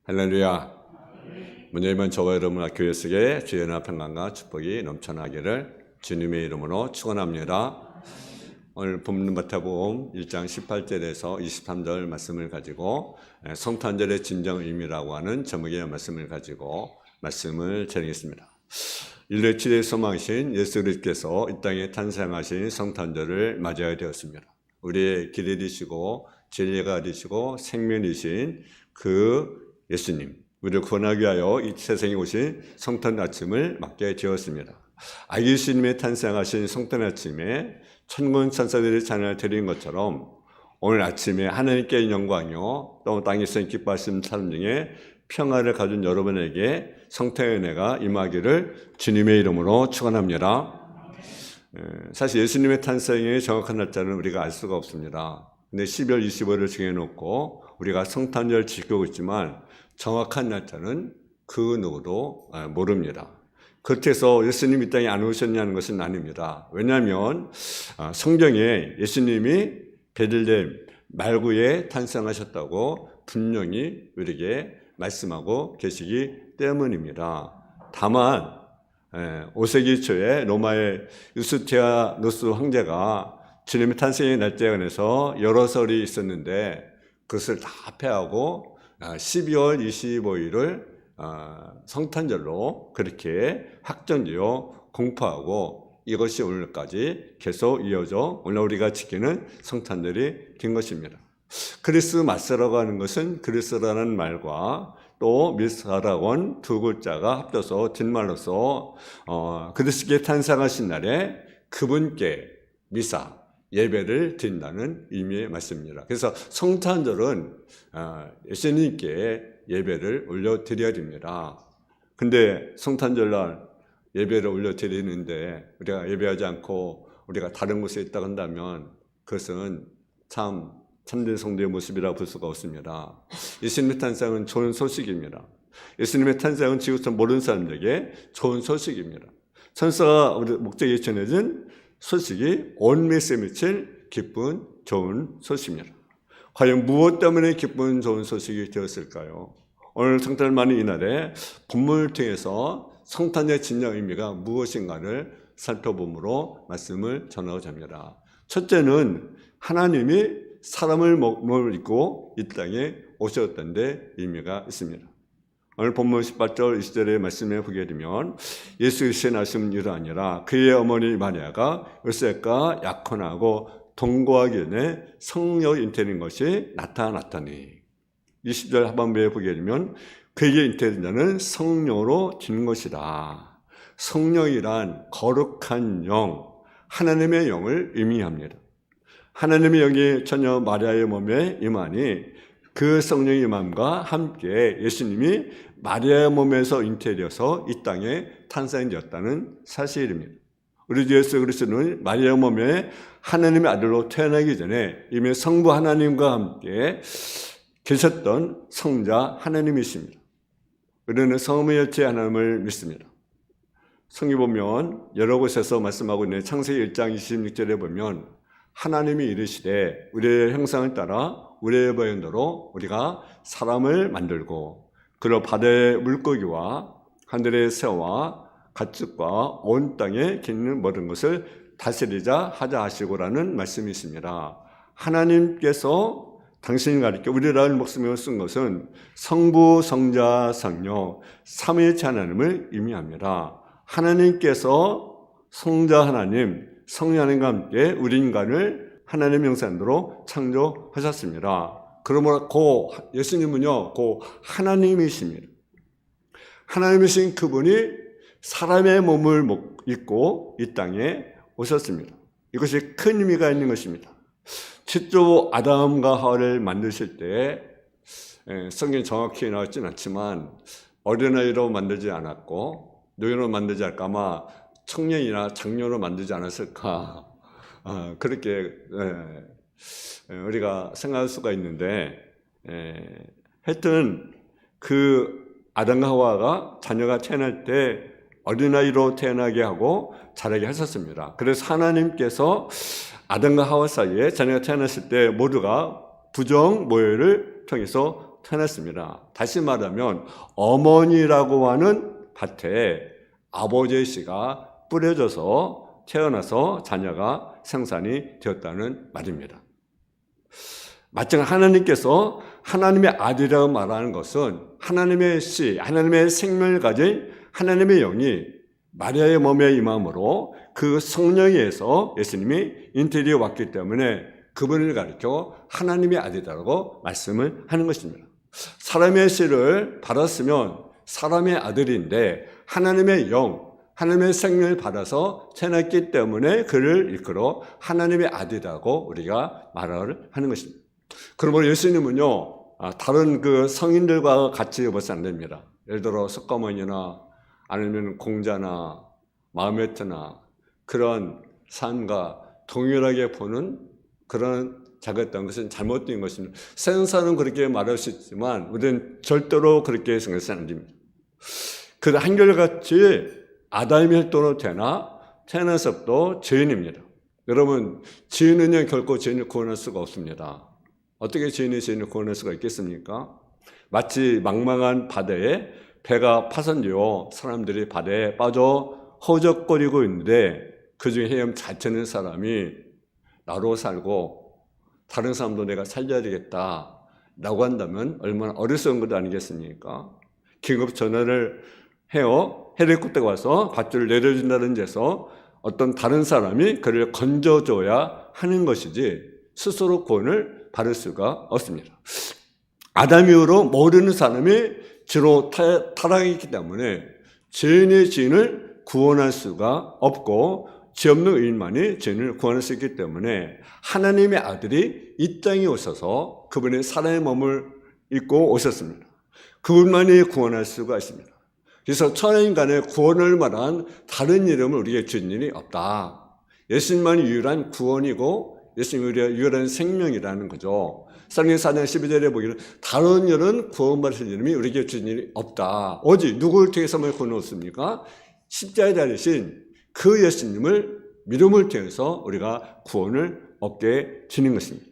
할렐루야. 먼저 이번 저와 여러분 교회 속에 주의 은혜와 평강과 축복이 넘쳐나기를 주님의 이름으로 축원합니다. 오늘 본문 마태복음 1장 18절에서 23절 말씀을 가지고 성탄절의 진정 의미라고 하는 제목의 말씀을 가지고 말씀을 전하겠습니다. 인류의 최대 소망이신 예수 그리스도께서 이 땅에 탄생하신 성탄절을 맞이하게 되었습니다. 우리의 길이 되시고 진리가 되시고 생명이신 그 예수님, 우리를 구원하기 위하여 이 세상에 오신 성탄 아침을 맞게 되었습니다. 아기 예수님의 탄생하신 성탄 아침에 천군 천사들이 찬양을 드린 것처럼 오늘 아침에 하나님께 영광이요 또 땅에서 기뻐하시는 사람 중에 평화를 가진 여러분에게 성탄의 은혜가 임하기를 주님의 이름으로 축원합니다. 사실 예수님의 탄생의 정확한 날짜는 우리가 알 수가 없습니다. 근데 12월 25일을 정해놓고 우리가 성탄절 지키고 있지만 정확한 날짜는 그 누구도 모릅니다. 그렇게 해서 예수님이 이 땅에 안 오셨냐는 것은 아닙니다. 왜냐하면 성경에 예수님이 베들레헴 말구에 탄생하셨다고 분명히 우리에게 말씀하고 계시기 때문입니다. 다만 5세기 초에 로마의 유스티아누스 황제가 주님의 탄생의 날짜에 관해서 여러 설이 있었는데 그것을 다 패하고 12월 25일을 성탄절로 그렇게 확정지어 공포하고 이것이 오늘까지 계속 이어져 오늘 우리가 지키는 성탄절이 된 것입니다. 크리스마스라고 하는 것은 크리스라는 말과 또 미사라고 한 두 글자가 합쳐서 뒷말로서 그리스도께 탄생하신 날에 그분께 미사 예배를 드린다는 의미의 말씀입니다. 그래서 성탄절은 예수님께 예배를 올려드려야 됩니다. 근데 성탄절날 예배를 올려드리는데 우리가 예배하지 않고 우리가 다른 곳에 있다고 한다면 그것은 참된 성도의 모습이라고 볼 수가 없습니다. 예수님의 탄생은 좋은 소식입니다. 예수님의 탄생은 지구에서 모르는 사람들에게 좋은 소식입니다. 천사가 우리 목적에 전해진 소식이 온 메시에 미칠 기쁜 좋은 소식입니다. 과연 무엇 때문에 기쁜 좋은 소식이 되었을까요? 오늘 성탄을 맞는 이날에 본문을 통해서 성탄의 진정 의미가 무엇인가를 살펴보므로 말씀을 전하고자 합니다. 첫째는 하나님이 사람을 몸을 입고 이 땅에 오셨다는 데 의미가 있습니다. 오늘 본문 18절 20절의 말씀에 보게 되면 예수 그리스도의 낳으심은 이러하니라 그의 어머니 마리아가 요셉과 약혼하고 동거하기 전에 성령이 잉태된 것이 나타났다니. 20절 하반부에 보게 되면 그에게 잉태된 자는 성령으로 진 것이다. 성령이란 거룩한 영, 하나님의 영을 의미합니다. 하나님의 영이 처녀 마리아의 몸에 임하니 그 성령의 임함과 함께 예수님이 마리아의 몸에서 잉태되어서 이 땅에 탄생되었다는 사실입니다. 우리 주 예수 그리스도는 마리아의 몸에 하나님의 아들로 태어나기 전에 이미 성부 하나님과 함께 계셨던 성자 하나님이십니다. 우리는 성의 일체 하나님을 믿습니다. 성경 보면 여러 곳에서 말씀하고 있는 창세기 1장 26절에 보면 하나님이 이르시되 우리의 형상을 따라 우리의 보현대로 우리가 사람을 만들고 그로 바다의 물고기와 하늘의 새와 가축과 온 땅에 기는 모든 것을 다스리자 하자 하시고라는 말씀이 있습니다. 하나님께서 당신이 가르쳐 우리라는 목숨을 쓴 것은 성부, 성자, 성령 삼위일체 하나님을 의미합니다. 하나님께서 성자 하나님, 성령 하나님과 함께 우리 인간을 하나님 형상대로 창조하셨습니다. 그러므로 예수님은요, 하나님이십니다. 하나님이신 그분이 사람의 몸을 입고 이 땅에 오셨습니다. 이것이 큰 의미가 있는 것입니다. 최초 아담과 하와를 만드실 때 성경이 정확히 나왔지는 않지만 어린아이로 만들지 않았고 노인으로 만들지 않을까 아마 청년이나 장년으로 만들지 않았을까 그렇게 우리가 생각할 수가 있는데 하여튼 그 아담과 하와가 자녀가 태어날 때 어린아이로 태어나게 하고 자라게 하셨습니다. 그래서 하나님께서 아담과 하와 사이에 자녀가 태어났을 때 모두가 부정 모혈을 통해서 태어났습니다. 다시 말하면 어머니라고 하는 밭에 아버지의 씨가 뿌려져서 태어나서 자녀가 생산이 되었다는 말입니다. 마찬가지로 하나님께서 하나님의 아들이라고 말하는 것은 하나님의 씨, 하나님의 생명을 가진 하나님의 영이 마리아의 몸에 임함으로 그 성령에서 예수님이 인테리에 왔기 때문에 그분을 가리켜 하나님의 아들이라고 말씀을 하는 것입니다. 사람의 씨를 받았으면 사람의 아들인데 하나님의 영, 하나님의 생명을 받아서 태어났기 때문에 그를 일컬어 하나님의 아들이라고 우리가 말을 하는 것입니다. 그러므로 예수님은요, 다른 그 성인들과 같이 보시면 안 됩니다. 예를 들어 석가모니나 아니면 공자나 마호메트나 그런 삶과 동일하게 보는 그런 작았던 것은 잘못된 것입니다. 세상사는 그렇게 말할 수 있지만 우리는 절대로 그렇게 생각해서는 안 됩니다. 그 한결같이 아담이 혈통으로 태어나서부터 죄인입니다. 여러분, 죄인은요 결코 죄인을 구원할 수가 없습니다. 어떻게 죄인이 죄인을 구원할 수가 있겠습니까? 마치 망망한 바다에 배가 파손되어 사람들이 바다에 빠져 허우적거리고 있는데 그중에 헤엄 잘 치는 사람이 나로 살고 다른 사람도 내가 살려야 되겠다 라고 한다면 얼마나 어리석은 것 아니겠습니까? 긴급 전화를 해요. 헬리콥터가 와서 밧줄을 내려준다는 데서 어떤 다른 사람이 그를 건져줘야 하는 것이지 스스로 구원을 받을 수가 없습니다. 아담 이후로 모르는 사람이 죄로 타락했기 때문에 죄인의 죄인을 구원할 수가 없고 죄 없는 의인만이 죄인을 구원할 수 있기 때문에 하나님의 아들이 이 땅에 오셔서 그분의 사랑의 몸을 입고 오셨습니다. 그분만이 구원할 수가 있습니다. 그래서 천하인간의 구원을 말한 다른 이름을 우리에게 준 일이 없다. 예수님만이 유일한 구원이고 예수님이 유일한 생명이라는 거죠. 사도행전 4장 12절에 보기를 다른 일은 구원받을 이름이 우리에게 준 일이 없다. 오직 누구를 통해서만 구원을 얻습니까? 십자가에 달리신 그 예수님을 믿음을 통해서 우리가 구원을 얻게 되는 것입니다.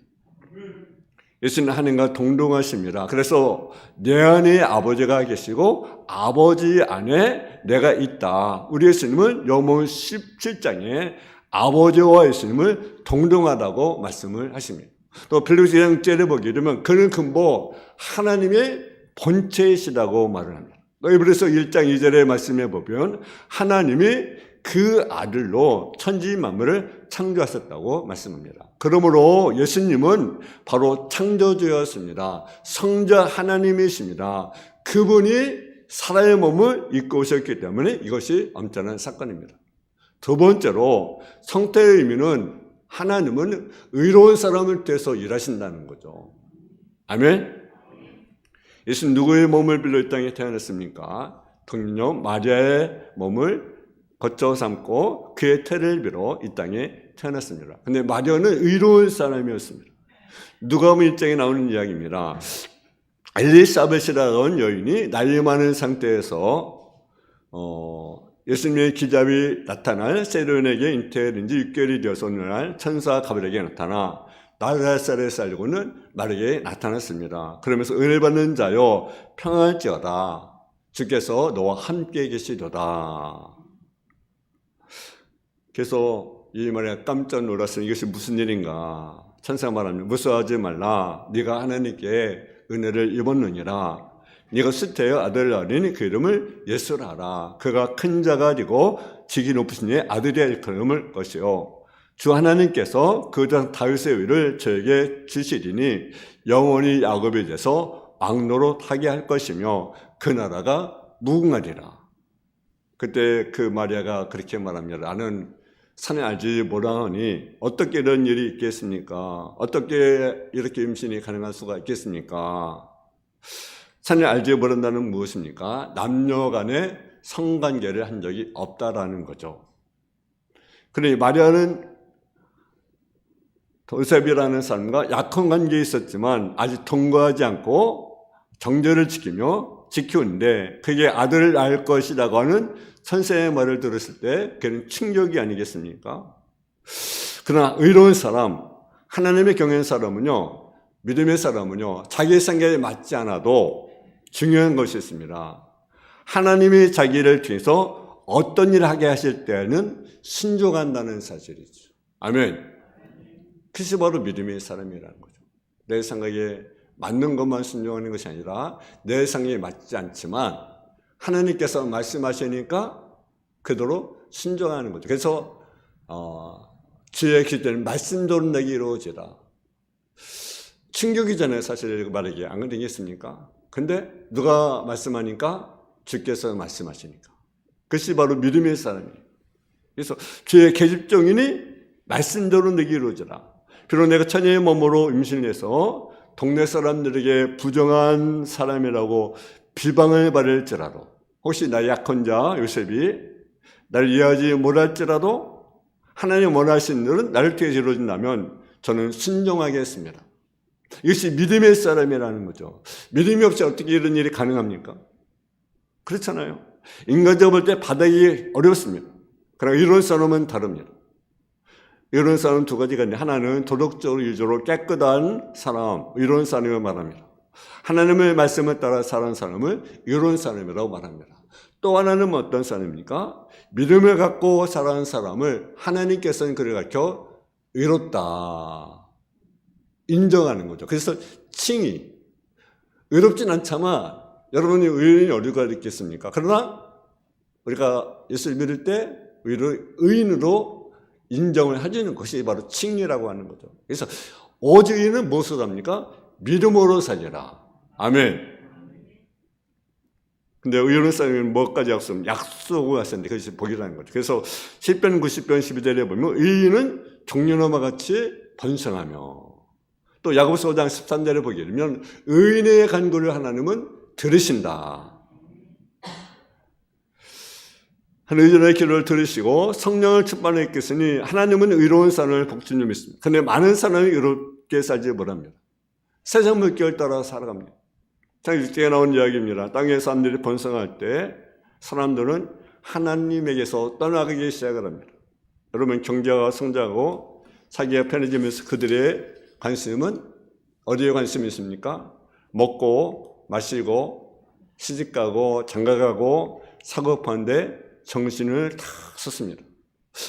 예수님은 하나님과 동등하십니다. 그래서 내 안에 아버지가 계시고 아버지 안에 내가 있다. 우리 예수님은 요한복음 17장에 아버지와 예수님을 동등하다고 말씀을 하십니다. 또 빌립보서 2장 1절에 보게 되면 그는 근본 하나님의 본체이시라고 말을 합니다. 에베소서 1장 2절의 말씀에 보면 하나님이 그 아들로 천지 만물을 창조하셨다고 말씀합니다. 그러므로 예수님은 바로 창조주였습니다. 성자 하나님이십니다. 그분이 사람의 몸을 입고 오셨기 때문에 이것이 엄청난 사건입니다. 두 번째로 성태의 의미는 하나님은 의로운 사람을 통해서 일하신다는 거죠. 아멘? 예수는 누구의 몸을 빌려 이 땅에 태어났습니까? 동료 마리아의 몸을 거쳐 삼고 그의 태를 빌어 이 땅에 태어났습니다. 근데 마리아는 의로운 사람이었습니다. 누가복음 1장에 나오는 이야기입니다. 엘리사벳이라는 여인이 나이 많은 상태에서 예수님의 기잡이 나타날 세례요한에게 잉태된 지 6개월이 되어서 어느 날 천사 가브리엘에게 나타나 나사렛에 살고는 마리아에게 나타났습니다. 그러면서 은혜 받는 자여 평안할지어다. 주께서 너와 함께 계시도다. 그래서 이 말에 깜짝 놀랐어요. 이것이 무슨 일인가. 천사가 말합니다. 무서워하지 말라. 네가 하나님께 은혜를 입었느니라. 네가 수태의 아들을 낳으니 그 이름을 예수라 하라. 그가 큰 자가 되고 직이 높으신 이의 아들이야 일컬음을 것이요. 주 하나님께서 그 장 다윗의 위를 저에게 주시리니 영원히 야곱에 대해서 왕노릇하게 할 것이며 그 나라가 무궁하리라. 그때 그 마리아가 그렇게 말합니다. 나는 산에 알지 못하니 어떻게 이런 일이 있겠습니까? 어떻게 이렇게 임신이 가능할 수가 있겠습니까? 산에 알지 못한다는 무엇입니까? 남녀 간의 성관계를 한 적이 없다라는 거죠. 그러니 마리아는 요셉이라는 사람과 약혼 관계에 있었지만 아직 통과하지 않고 정절을 지키는데 그게 아들을 낳을 것이라고 하는 선생의 말을 들었을 때 그는 충격이 아니겠습니까? 그러나 의로운 사람, 하나님의 경외하는 사람은요, 믿음의 사람은요, 자기 생각에 맞지 않아도 중요한 것이 있습니다. 하나님이 자기를 통해서 어떤 일을 하게 하실 때에는 순종한다는 사실이죠. 아멘. 그것이 바로 믿음의 사람이라는 거죠. 내 생각에 맞는 것만 순종하는 것이 아니라 내 생각에 맞지 않지만 하나님께서 말씀하시니까 그대로 순종하는 거죠. 그래서 주의 기도는 말씀대로 내게 이루어지라. 충격이 전에 사실 말하기 안 되겠습니까? 근데 누가 말씀하니까 주께서 말씀하시니까. 그것이 바로 믿음의 사람이에요. 그래서 주의 계집종이니 말씀대로 내게 이루어지라. 비록 내가 처녀의 몸으로 임신해서 동네 사람들에게 부정한 사람이라고 비방을 받을지라도, 혹시 나의 약혼자 요셉이 나를 이해하지 못할지라도 하나님 원하시는 일은 나를 통해 이루어진다면 저는 순종하겠습니다. 이것이 믿음의 사람이라는 거죠. 믿음이 없이 어떻게 이런 일이 가능합니까? 그렇잖아요. 인간적으로 볼 때 받아들이기 어렵습니다. 그러나 이런 사람은 다릅니다. 이런 사람은 두 가지가 있는데, 하나는 도덕적으로 유저로 깨끗한 사람, 이런 사람을 말합니다. 하나님의 말씀을 따라 사는 사람을 이런 사람이라고 말합니다. 또 하나는 어떤 사람입니까? 믿음을 갖고 살아가는 사람을 하나님께서는 그를 가르쳐 의롭다 인정하는 거죠. 그래서 칭의, 의롭진 않지만 여러분이 의인이 어디가 있겠습니까? 그러나 우리가 예수를 믿을 때 의인으로 인정을 해주는 것이 바로 칭의라고 하는 거죠. 그래서 오직 의인은 무엇으로 합니까? 믿음으로 살리라. 아멘. 근데 의로운 사람은 뭐까지 약속을 하셨는데 그것이 복이라는 거죠. 그래서 시편 90편 12절에 보면 의인은 종려나무와 같이 번성하며, 또 야고보서 5장 13절에 보게 되면 의인의 간구를 하나님은 들으신다. 의인의 기도를 들으시고 성령을 충만했겠으니 하나님은 의로운 사람을 복준 줄 믿습니다. 그런데 많은 사람이 의롭게 살지 못합니다. 세상 물결 따라 살아갑니다. 창세기 6장에 나온 이야기입니다. 땅의 사람들이 번성할 때 사람들은 하나님에게서 떠나가기 시작을 합니다. 여러분, 경제가 성장하고 자기가 편해지면서 그들의 관심은 어디에 관심이 있습니까? 먹고 마시고 시집가고 장가가고 사고 파는데 정신을 다 썼습니다.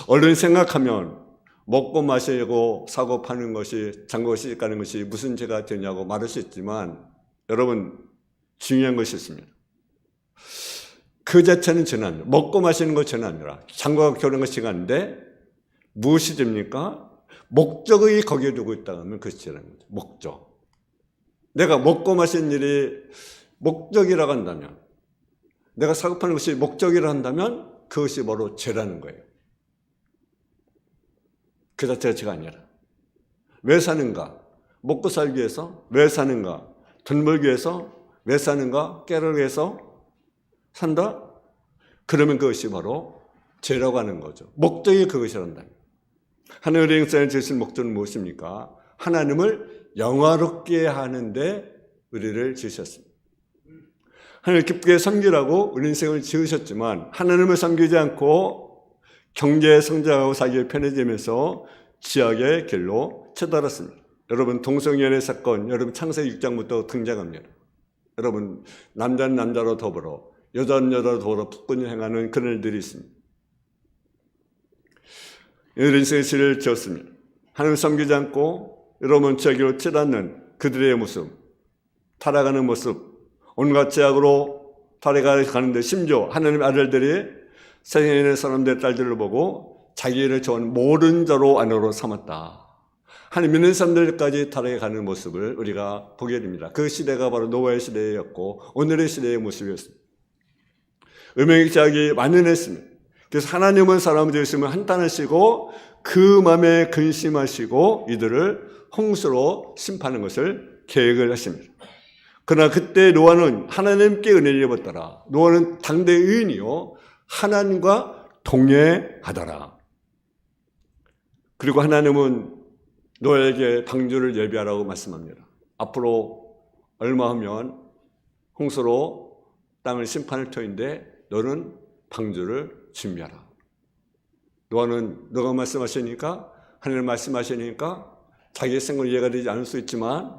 얼른 생각하면 먹고 마시고 사고 파는 것이, 장가고 시집가는 것이 무슨 죄가 되냐고 말할 수 있지만, 여러분, 중요한 것이 있습니다. 그 자체는 죄는 아닙니다. 먹고 마시는 것 죄는 아니라, 장가가고 결혼한 것이 죄가 아닌데 무엇이 됩니까? 목적이 거기에 두고 있다고 하면 그것이 죄라는 거죠. 목적. 내가 먹고 마시는 일이 목적이라고 한다면, 내가 사고 파는 것이 목적이라 한다면 그것이 바로 죄라는 거예요. 그 자체가 죄가 아니라. 왜 사는가? 먹고 살기 위해서? 왜 사는가? 돈 벌기 위해서? 왜 사는가? 깨를 위해서 산다? 그러면 그것이 바로 죄라고 하는 거죠. 목적이 그것이란다. 하나님의 인생을 지으신 목적은 무엇입니까? 하나님을 영화롭게 하는데 우리를 지으셨습니다. 하나님을 기쁘게 섬기라고 우리 인생을 지으셨지만 하나님을 섬기지 않고 경제에 성장하고 살기에 편해지면서 지옥의 길로 치달았습니다. 여러분, 동성연애 사건, 여러분 창세기 6장부터 등장합니다. 여러분, 남자는 남자로 더불어, 여자는 여자로 더불어 폭군을 행하는 그런 일들이 있습니다. 이들은 인생의 죄를 지었습니다. 하나님을 섬기지 않고 여러분 지옥으로 치닫는 그들의 모습, 타락하는 모습, 온갖 죄악으로 타락가는데 심지어 하나님의 아들들이 세상에 있는 사람들의 딸들을 보고 자기를 좋아하는 모든 자로 아내로 삼았다. 하나님 믿는 사람들까지 타락해 가는 모습을 우리가 보게 됩니다. 그 시대가 바로 노아의 시대였고 오늘의 시대의 모습이었습니다. 음행의 죄악이 만연했습니다. 그래서 하나님은 사람을 지으시면 한탄하시고 그 마음에 근심하시고 이들을 홍수로 심판하는 것을 계획을 하십니다. 그러나 그때 노아는 하나님께 은혜를 입었더라. 노아는 당대 의인이요 하나님과 동행하더라. 그리고 하나님은 노아에게 방주를 예비하라고 말씀합니다. 앞으로 얼마 하면 홍수로 땅을 심판할 터인데 너는 방주를 준비하라. 노아는 너가 말씀하시니까, 하나님 말씀하시니까 자기의 생각을 이해가 되지 않을 수 있지만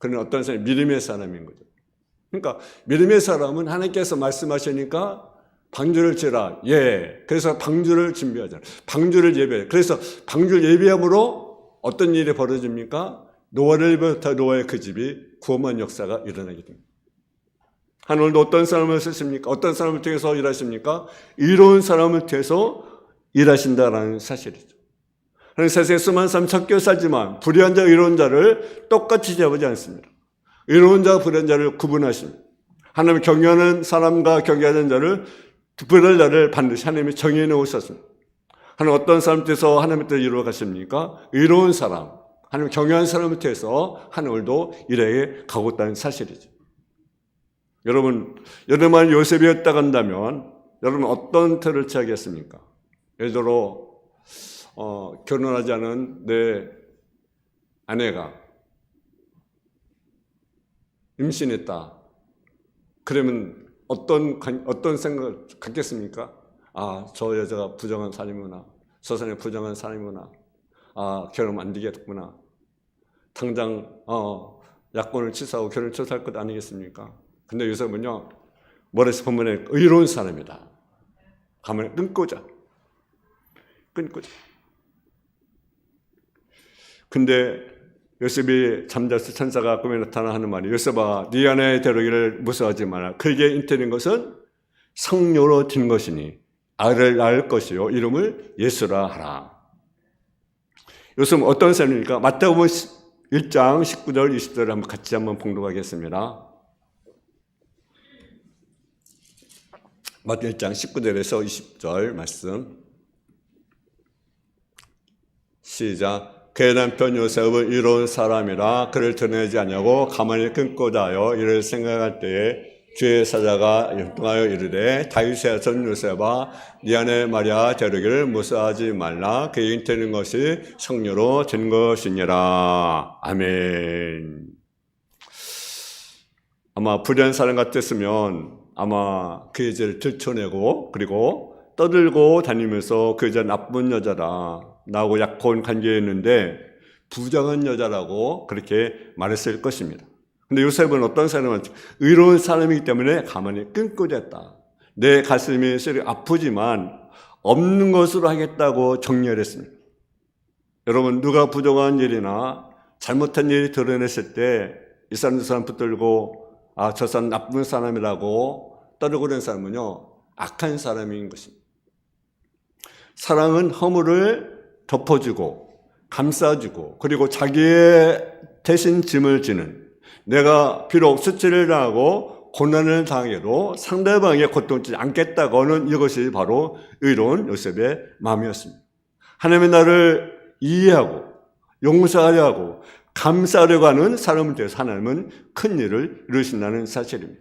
그는 어떤 사람이 믿음의 사람인 거죠. 그러니까 믿음의 사람은 하나님께서 말씀하시니까 방주를 지라. 예. 그래서 방주를 준비하잖아요. 방주를 예배해. 그래서 방주를 예배함으로 어떤 일이 벌어집니까? 노아를 비롯해 노아의 그 집이 구원한 역사가 일어나게 됩니다. 하늘도 어떤 사람을 쓰십니까? 어떤 사람을 통해서 일하십니까? 이로운 사람을 통해서 일하신다라는 사실이죠. 세상에 수많은 사람 섞여 살지만 불의한 자, 의로운 자를 똑같이 잡지 않습니다. 의로운 자와 불의한 자를 구분하십니다. 하나님을 경외하는 사람과 경외하는 자를 불의한 자를 반드시 하나님이 정해 놓으셨습니다. 하나님 어떤 사람 통해서 하나님의 뜻을 이루어 가십니까? 의로운 사람, 하나님 경외하는 사람을 통해서 하나님도 일해 가고 있다는 사실이죠. 여러분만 요셉이었다 간다면 여러분 어떤 틀을 취하겠습니까? 예를 들어 결혼하지 않은 내 아내가 임신했다. 그러면 어떤 생각을 갖겠습니까? 아, 저 여자가 부정한 사람이구나. 저 사람이 부정한 사람이구나. 아, 결혼 안 되겠구나. 당장 약혼을 취소하고 결혼을 취소할 것 아니겠습니까? 근데 요셉은요, 머리에서 보면 의로운 사람이다. 가만히 끊고자. 근데 요셉이 잠자서 천사가 꿈에 나타나 하는 말이 요셉아, 네 아내의 데려기를 무서워하지 마라. 그에게 잉태된 것은 성녀로 된 것이니 아를 낳을 것이요 이름을 예수라 하라. 요셉은 어떤 사람입니까? 마태복음 1장 19절 20절을 같이 한번 봉독하겠습니다. 마태복음 1장 19절에서 20절 말씀 시작. 그의 남편 요셉은 이로운 사람이라 그를 드러내지 않냐고 가만히 끊고자 하여 이를 생각할 때에 주의 사자가 통하여 이르되 다윗의 아들 요셉아 네 아내 마리아 데려기를 무서워하지 말라. 그의 잉태된 것이 성녀로 된 것이니라. 아멘. 아마 불의한 사람 같았으면 아마 그 여자를 들춰내고 그리고 떠들고 다니면서 그 여자 나쁜 여자다. 나하고 약혼 관계였는데 부정한 여자라고 그렇게 말했을 것입니다. 근데 요셉은 어떤 사람은 의로운 사람이기 때문에 가만히 끊고 됐다. 내 가슴이 아프지만 없는 것으로 하겠다고 정리했습니다. 여러분 누가 부정한 일이나 잘못한 일이 드러냈을 때 이 사람 저 사람 붙들고 아, 저 사람 나쁜 사람이라고 떠들고 그런 사람은요 악한 사람인 것입니다. 사랑은 허물을 덮어주고 감싸주고 그리고 자기의 대신 짐을 지는 내가 비록 수치를 당하고 고난을 당해도 상대방의 고통을 않겠다고 하는 이것이 바로 의로운 요셉의 마음이었습니다. 하나님의 나를 이해하고 용서하려 하고 감싸려고 하는 사람을 통해서 하나님은 큰 일을 이루신다는 사실입니다.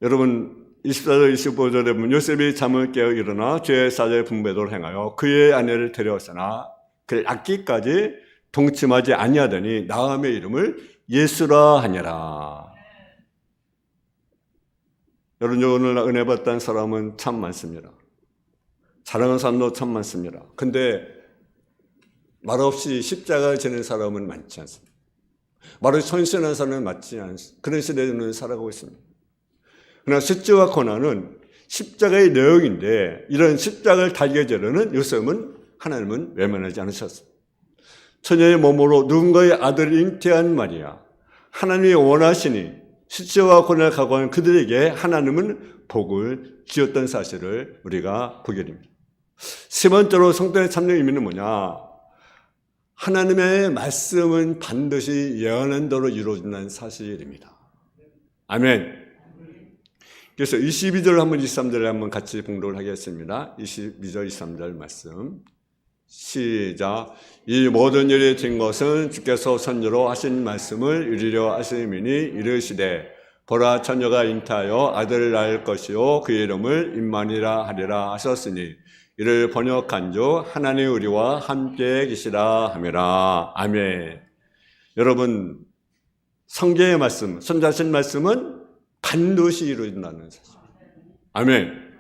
여러분 24절 25절에 보면 요셉이 잠을 깨어 일어나 죄의 사자의 분배도를 행하여 그의 아내를 데려왔으나 그를 낳기까지 동침하지 아니하더니 나음의 이름을 예수라 하니라. 여러분 오늘 은혜 받던 사람은 참 많습니다. 사랑하는 사람도 참 많습니다. 근데 말없이 십자가를 지는 사람은 많지 않습니다. 말없이 헌신하는 사람은 많지 않습니다. 그런 시대에는 살아가고 있습니다. 그러나 수치와 고난은 십자가의 내용인데 이런 십자가를 달게 되려는 요셉은 하나님은 외면하지 않으셨습니다. 처녀의 몸으로 누군가의 아들을 잉태한 마리아, 하나님이 원하시니 수치와 고난을 각오하는 그들에게 하나님은 복을 주었던 사실을 우리가 보게 됩니다. 세 번째로 성도의 참는 의미는 뭐냐? 하나님의 말씀은 반드시 예언한 대로 이루어진다는 사실입니다. 아멘. 그래서 22절 한번 23절에 한번 같이 봉독을 하겠습니다. 22절 23절 말씀 시작. 이 모든 일이 된 것은 주께서 선지로 하신 말씀을 이루려 하심이니 이르시되 보라 처녀가 잉태하여 아들을 낳을 것이요 그의 이름을 임마누엘이라 하리라 하셨으니 이를 번역한 주 하나님 우리와 함께 계시라 하미라. 아멘. 여러분 성경의 말씀, 선지하신 말씀은 반드시 이루어진다는 사실. 아멘.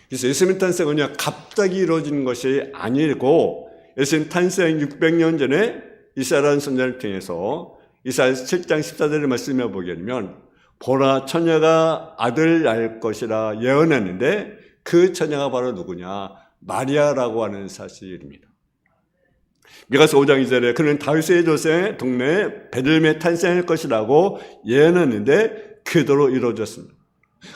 그래서 예수님 탄생은 그냥 갑자기 이루어지는 것이 아니고 예수님 탄생 600년 전에 이사야라는 선지자를 통해서 이사야 7장 14절의 말씀을 보게 되면 보라 처녀가 아들 낳을 것이라 예언했는데 그 처녀가 바로 누구냐? 마리아라고 하는 사실입니다. 미가서 5장 2절에 그는 다윗의 조세 동네에 베들레헴에 탄생할 것이라고 예언했는데 그대로 이루어졌습니다.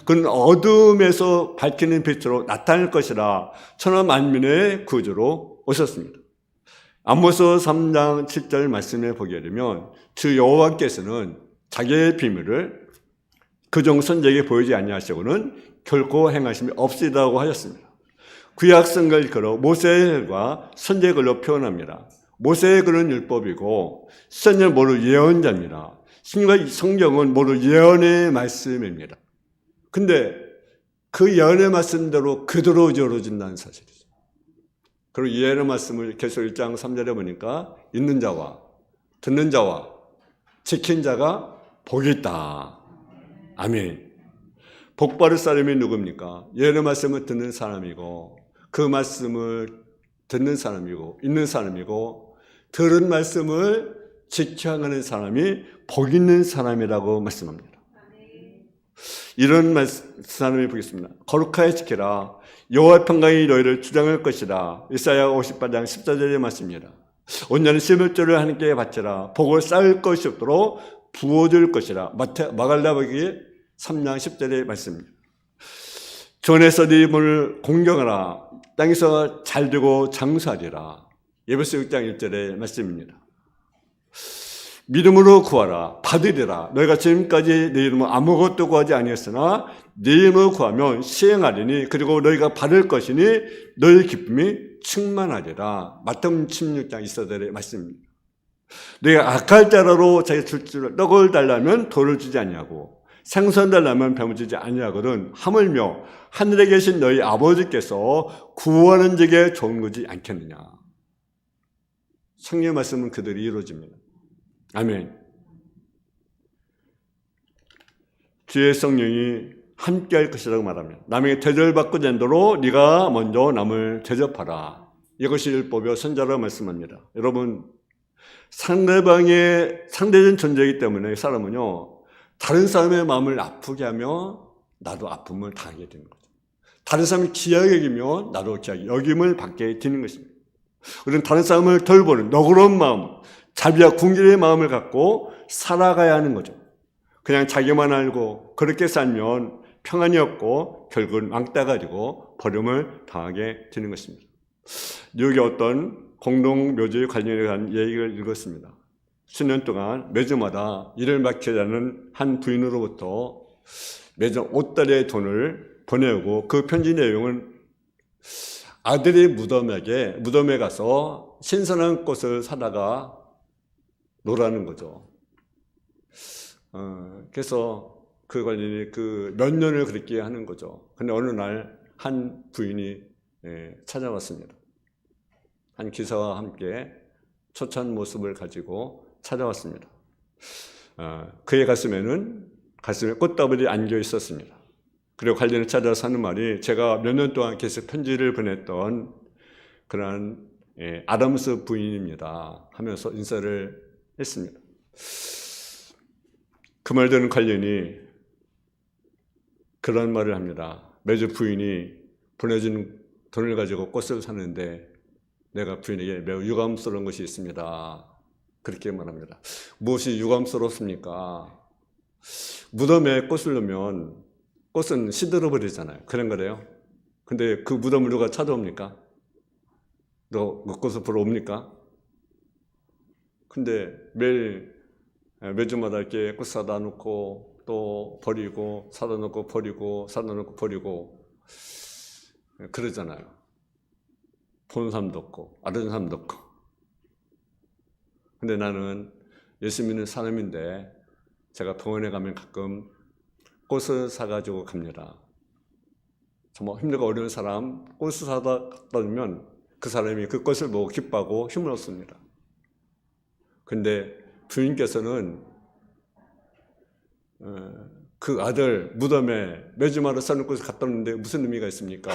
그는 어둠에서 밝히는 빛으로 나타날 것이라 천하 만민의 구주로 오셨습니다. 아모스 3장 7절 말씀에 보게 되면 주 여호와께서는 자기의 비밀을 그종 선지자에게 보이지 아니하시고는 결코 행하심이 없으리라고 하셨습니다. 구약 성경을 걸어 모세의 글과 선지자의 글로 표현합니다. 모세의 글은 율법이고 선지자는 모두 예언자입니다. 신과 성경은 모두 예언의 말씀입니다. 근데 그 예언의 말씀대로 그대로 이루어진다는 사실이죠. 그리고 예언의 말씀을 계속 1장 3절에 보니까 있는 자와 듣는 자와 지킨 자가 복이 있다. 아멘. 복 받을 사람이 누굽니까? 예언의 말씀을 듣는 사람이고 그 말씀을 듣는 사람이고 있는 사람이고 들은 말씀을 지켜가는 사람이 복 있는 사람이라고 말씀합니다. 이런 사람이 보겠습니다. 거룩하게 지켜라. 여호와의 평강이 너희를 주장할 것이라. 이사야 58장 14절의 말씀입니다. 온전히 십일조를 하나님께 바치라. 복을 쌓을 것이 없도록 부어줄 것이라. 마갈라보기 3장 10절의 말씀입니다. 전에서 네 몸을 공경하라. 땅에서 잘되고 장수하리라. 에베소 6장 1절의 말씀입니다. 믿음으로 구하라. 받으리라. 너희가 지금까지 내 이름으로 아무것도 구하지 아니했으나 내 이름으로 구하면 시행하리니 그리고 너희가 받을 것이니 너희 기쁨이 충만하리라. 마태복음 16장 24절의 말씀입니다. 너희가 악할 자라로 자기 줄줄 떡을 달라면 돌을 주지 아니하고 생선 달라면 뱀을 주지 아니하거든 하물며 하늘에 계신 너희 아버지께서 구하는 자에게 좋은 거지 않겠느냐. 성령의 말씀은 그대로 이루어집니다. 아멘. 주의 성령이 함께할 것이라고 말합니다. 남에게 대접받고 된 대로 네가 먼저 남을 대접하라. 이것이 율법이요 선지자라고 말씀합니다. 여러분, 상대적인 존재이기 때문에 사람은요 다른 사람의 마음을 아프게 하면 나도 아픔을 당하게 되는 거죠. 다른 사람이 귀하게 여기면 나도 귀하게 여김을 받게 되는 것입니다. 우리는 다른 사람을 돌보는 너그러운 마음, 자비와 궁질의 마음을 갖고 살아가야 하는 거죠. 그냥 자기만 알고 그렇게 살면 평안이 없고 결국은 왕따 가지고 버림을 당하게 되는 것입니다. 뉴욕의 어떤 공동묘지 관련한 얘기를 읽었습니다. 수년 동안 매주마다 일을 맡겨야 하는 한 부인으로부터 매주 5달러의 돈을 보내오고 그 편지 내용은 아들이 무덤에 가서 신선한 꽃을 사다가 노라는 거죠. 그래서 그 관련이 그 몇 년을 그렇게 하는 거죠. 근데 어느 날 한 부인이 찾아왔습니다. 한 기사와 함께 초췌한 모습을 가지고 찾아왔습니다. 그의 가슴에 꽃다발이 안겨 있었습니다. 그리고 관련을 찾아서 하는 말이 제가 몇 년 동안 계속 편지를 보냈던 그러한 아담스 부인입니다 하면서 인사를 했습니다. 그 말 듣는 관련이 그런 말을 합니다. 매주 부인이 보내준 돈을 가지고 꽃을 사는데 내가 부인에게 매우 유감스러운 것이 있습니다. 그렇게 말합니다. 무엇이 유감스럽습니까? 무덤에 꽃을 넣으면 꽃은 시들어 버리잖아요. 그런 거래요. 근데 그 무덤을 누가 찾아옵니까? 너 그 꽃을 보러 옵니까? 근데 매주마다 이렇게 꽃 사다 놓고 또 버리고 사다 놓고 버리고 사다 놓고 버리고 그러잖아요. 본 사람도 없고 아는 사람도 없고. 근데 나는 예수 믿는 사람인데 제가 병원에 가면 가끔 꽃을 사가지고 갑니다. 정말 힘들고 어려운 사람 꽃을 사다 놓으면 그 사람이 그 꽃을 보고 기뻐하고 힘을 얻습니다. 근데 부인께서는 그 아들 무덤에 매주마다 사는 꽃을 갖다 놓는데 무슨 의미가 있습니까?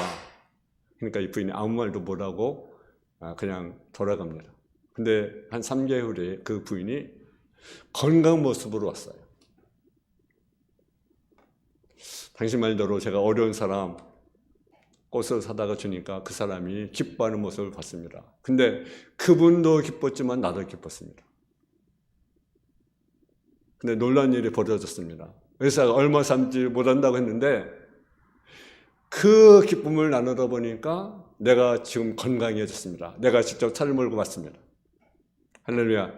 그러니까 이 부인이 아무 말도 못하고 그냥 돌아갑니다. 근데 한 3개월 후에 그 부인이 건강 모습으로 왔어요. 당신 말대로 제가 어려운 사람 꽃을 사다가 주니까 그 사람이 기뻐하는 모습을 봤습니다. 근데 그분도 기뻤지만 나도 기뻤습니다. 근데 놀라운 일이 벌어졌습니다. 의사가 얼마 삶지 못한다고 했는데 그 기쁨을 나누다 보니까 내가 지금 건강해졌습니다. 내가 직접 차를 몰고 왔습니다. 할렐루야.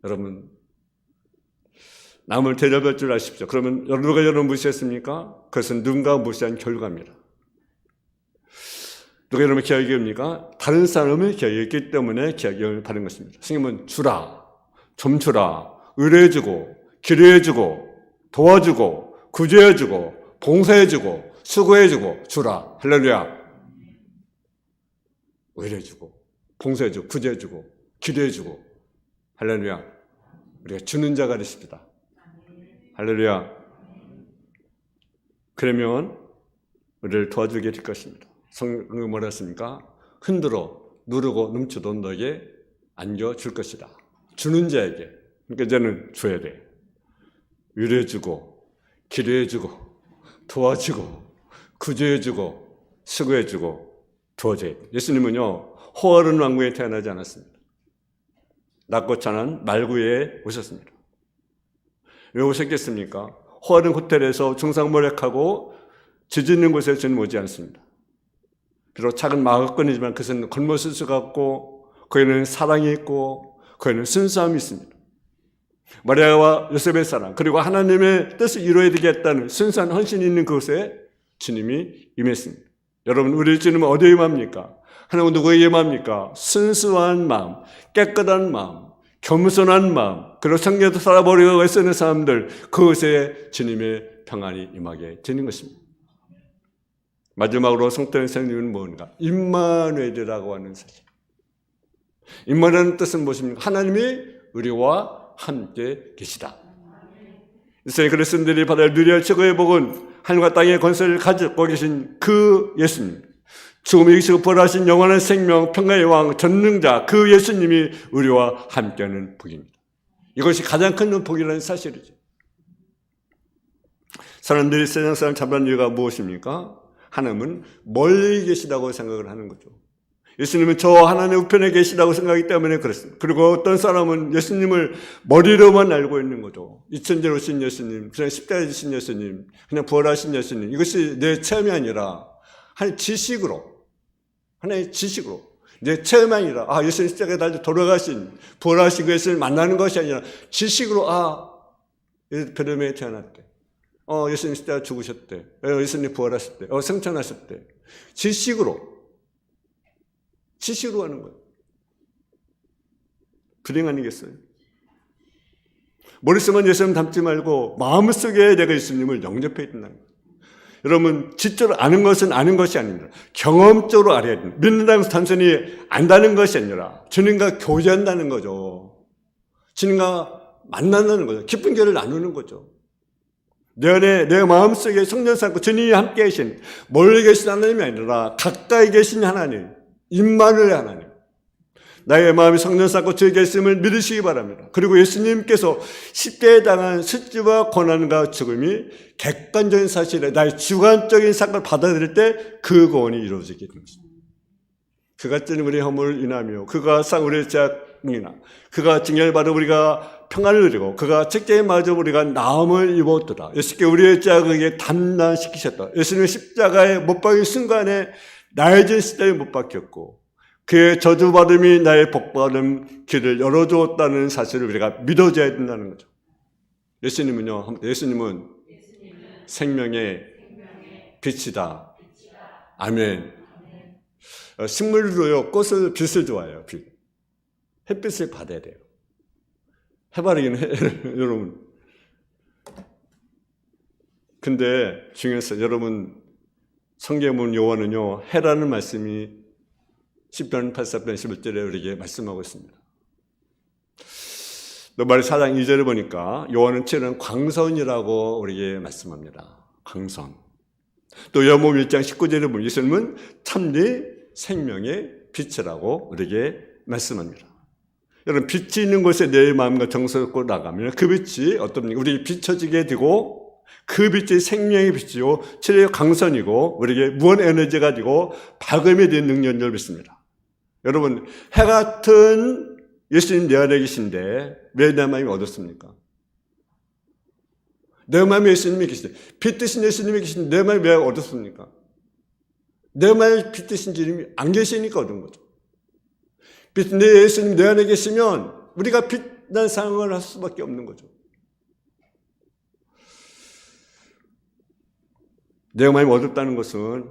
여러분, 남을 대접할 줄 아십시오. 그러면 누가 여러분 무시했습니까? 그것은 누군가 무시한 결과입니다. 누가 여러분 기억입니까? 다른 사람을 기억했기 때문에 기억을 받은 것입니다. 스님은 주라, 좀 주라, 의뢰해주고, 기도해주고, 도와주고, 구제해주고, 봉사해주고, 수고해주고, 주라. 할렐루야. 의뢰해주고, 봉사해주고, 구제해주고, 기도해주고, 할렐루야. 우리가 주는 자가 되십니다. 할렐루야. 그러면 우리를 도와주게 될 것입니다. 성경이 뭐라 했습니까? 흔들어 누르고 넘치던 너에게 안겨줄 것이다. 주는 자에게. 그러니까 이제는 줘야 돼. 위로해주고 기도해주고 도와주고 구제해주고 수고해주고 도와줘야 돼. 예수님은요 호화로운 왕궁에 태어나지 않았습니다. 낮고 찬한 말구에 오셨습니다. 왜 오셨겠습니까? 호화로운 호텔에서 중상모략하고 지지 있는 곳에 저는 오지 않습니다. 비록 작은 마을권이지만 그것은 걸머쓸 같고 거기는 사랑이 있고 거기는 순수함이 있습니다. 마리아와 요셉의 사랑 그리고 하나님의 뜻을 이루어야 되겠다는 순수한 헌신이 있는 그곳에 주님이 임했습니다. 여러분 우리 주님은 어디에 임합니까? 하나님은 누구에게 임합니까? 순수한 마음, 깨끗한 마음, 겸손한 마음 그리고 성경에도 살아버리고 애쓰는 사람들 그곳에 주님의 평안이 임하게 되는 것입니다. 마지막으로 성탄의 성님은 뭔가? 임마누엘이라고 하는 사실. 임마누엘의 뜻은 무엇입니까? 하나님이 우리와 함께 계시다. 이스라엘 그리스도인들이 받을 누릴 최고의 복은 하늘과 땅의 권세를 가지고 계신 그 예수님, 죽음을 이기시고 부활하신 영원한 생명, 평강의 왕, 전능자 그 예수님이 우리와 함께하는 복입니다. 이것이 가장 큰 복이라는 사실이죠. 사람들이 세상 사람 잡는 이유가 무엇입니까? 하나님은 멀리 계시다고 생각을 하는 거죠. 예수님은 저 하나님 우편에 계시다고 생각하기 때문에 그렇습니다. 그리고 어떤 사람은 예수님을 머리로만 알고 있는 거죠. 2000년 오신 예수님, 그냥 십자가에 지신 예수님, 그냥 부활하신 예수님. 이것이 내 체험이 아니라 하나의 지식으로, 하나의 지식으로. 내 체험이 아니라 예수님 십자가에 달려 돌아가신, 부활하신 그 예수님을 만나는 것이 아니라 지식으로 베들레헴에 태어났대. 예수님 십자가 죽으셨대. 예수님 부활하셨대. 승천하셨대. 지식으로 하는 거예요. 불행 아니겠어요? 머릿속만 예수님 담지 말고 마음속에 내가 예수님을 영접해야 된다는 거예요. 여러분 지적으로 아는 것은 아는 것이 아닙니다. 경험적으로 알아야 됩니다. 믿는다는 것은 단순히 안다는 것이 아니라 주님과 교제한다는 거죠. 주님과 만난다는 거죠. 깊은 교를 나누는 거죠. 내 안에 내 마음속에 성령 쌓고 주님이 함께 계신 멀리 계신 하나님이 아니라 가까이 계신 하나님 임마누엘 하나님 나의 마음이 성령 쌓고 주에 계심을 믿으시기 바랍니다. 그리고 예수님께서 십자가에 당한 수치와 고난과 죽음이 객관적인 사실에 나의 주관적인 사건을 받아들일 때 그 구원이 이루어지게 됩니다. 그가 찌는 우리의 허물을 인하며 그가 상 우리의 죄악이나 그가 징계를 받아 우리가 평안을 누리고 그가 책제에 맞아 우리가 나음을 입었더라. 예수께 우리의 죄악을 담당시키셨다. 예수님은 십자가에 못 박힌 순간에 나의 죄 십자가에 못 박혔고 그의 저주받음이 나의 복받음 길을 열어주었다는 사실을 우리가 믿어줘야 된다는 거죠. 예수님은 생명의 빛이다. 아멘. 식물도요 꽃을 빛을 좋아해요. 빛. 햇빛을 받아야 돼요. 해바라기는 여러분. 근데 중요해서 여러분 성경문 요한은요 해라는 말씀이 10편 84편 11절에 우리에게 말씀하고 있습니다. 노바리 4장 2절을 보니까 요한은 칠은 광선이라고 우리에게 말씀합니다. 광선. 또 요한복음 1장 19절에 보면 예수님은 참리 생명의 빛이라고 우리에게 말씀합니다. 여러분, 빛이 있는 곳에 내 마음과 정성을 쏟고 나가면 그 빛이 어떻습니까? 우리 비춰지게 되고 그 빛이 생명의 빛이요 치료의 강선이고 우리에게 무한 에너지가 되고 밝음이 되는 능력을 믿습니다. 여러분, 해 같은 예수님 내 안에 계신데 왜 내 마음이 어둡습니까? 내 마음에 예수님이 계시대. 빛 대신 예수님이 계신데 내 마음이 왜 어둡습니까? 내 마음에 빛 대신 주님이 안 계시니까 어두운 거죠. 빛 내 예수님 내 안에 계시면 우리가 빛난 상황을 할 수밖에 없는 거죠. 내 마음이 어둡다는 것은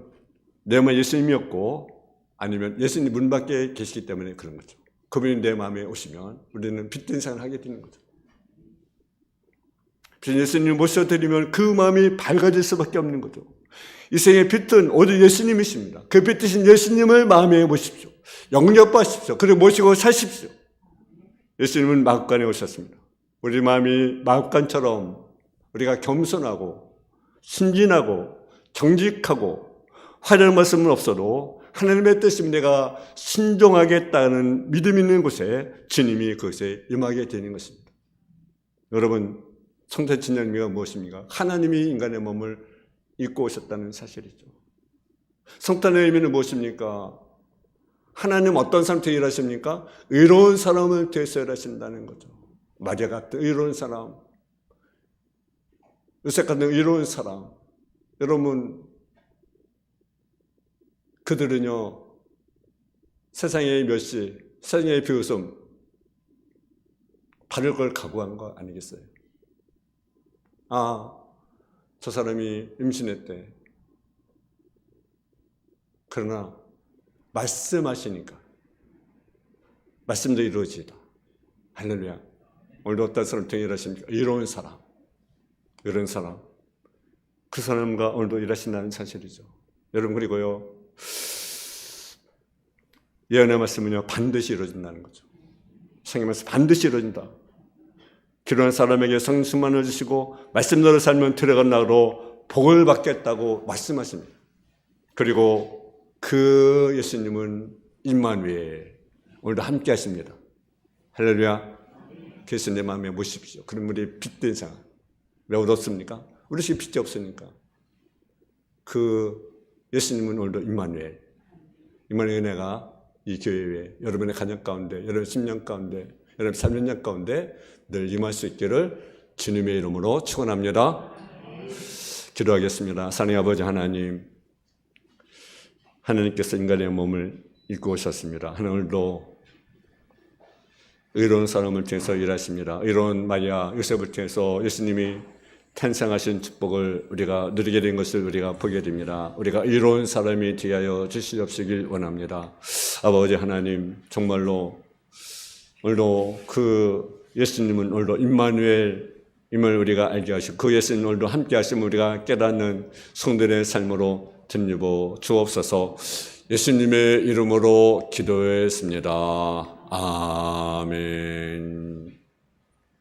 내 마음에 예수님이 없고 아니면 예수님 문 밖에 계시기 때문에 그런 거죠. 그분이 내 마음에 오시면 우리는 빛된 생활을 하게 되는 거죠. 예수님을 모셔드리면 그 마음이 밝아질 수밖에 없는 거죠. 이 생의 빛은 오직 예수님이십니다. 그 빛 대신 예수님을 마음에 모십시오. 영접하십시오. 그리고 모시고 사십시오. 예수님은 마구간에 오셨습니다. 우리 마음이 마구간처럼 우리가 겸손하고 순진하고 정직하고 화려한 말씀은 없어도 하나님의 뜻이면 내가 순종하겠다는 믿음 있는 곳에 주님이 그것에 임하게 되는 것입니다. 여러분, 성탄 진의 의미가 무엇입니까? 하나님이 인간의 몸을 입고 오셨다는 사실이죠. 성탄의 의미는 무엇입니까? 하나님 어떤 사람한테 일하십니까? 의로운 사람을 위해서 일하신다는 거죠. 마리아 같은 의로운 사람, 요셉 같은 의로운 사람. 여러분, 그들은요, 세상의 멸시, 세상의 비웃음, 바를 걸 각오한 거 아니겠어요? 아, 저 사람이 임신했대. 그러나 말씀하시니까 말씀도 이루어지다. 할렐루야. 오늘도 어떤 사람 통해 일하십니까? 이로운 사람, 이런 사람, 그 사람과 오늘도 일하신다는 사실이죠. 여러분, 그리고요, 예언의 말씀은요 반드시 이루어진다는 거죠. 성경의 말씀 반드시 이루어진다. 기도하는 사람에게 성수만을 주시고 말씀대로 살면 들어간 나로 복을 받겠다고 말씀하십니다. 그리고 그 예수님은 임마누엘, 오늘도 함께 하십니다. 할렐루야. 그래서 내 마음에 모십시오. 그럼 우리 빛된 상. 왜 어둡습니까? 우리 집에 빛이 없으니까. 그 예수님은 오늘도 임마누엘, 임마누엘 은혜가 이 교회에 여러분의 가정 가운데, 여러분의 10년 가운데, 여러분의 3년 가운데 늘 임할 수 있기를 주님의 이름으로 축원합니다. 기도하겠습니다. 하나님 아버지 하나님, 하나님께서 인간의 몸을 입고 오셨습니다. 오늘도 의로운 사람을 통해서 일하십니다. 의로운 마리아 요셉을 통해서 예수님이 탄생하신 축복을 우리가 누리게 된 것을 우리가 보게 됩니다. 우리가 의로운 사람이 되하여 주시옵시길 원합니다. 아버지 하나님, 정말로 오늘도 그 예수님은 오늘도 임마누엘임을 우리가 알게 하시고 그 예수님 오늘도 함께 하시면 우리가 깨닫는 성도의 삶으로 덧입어 주옵소서. 예수님의 이름으로 기도했습니다. 아멘.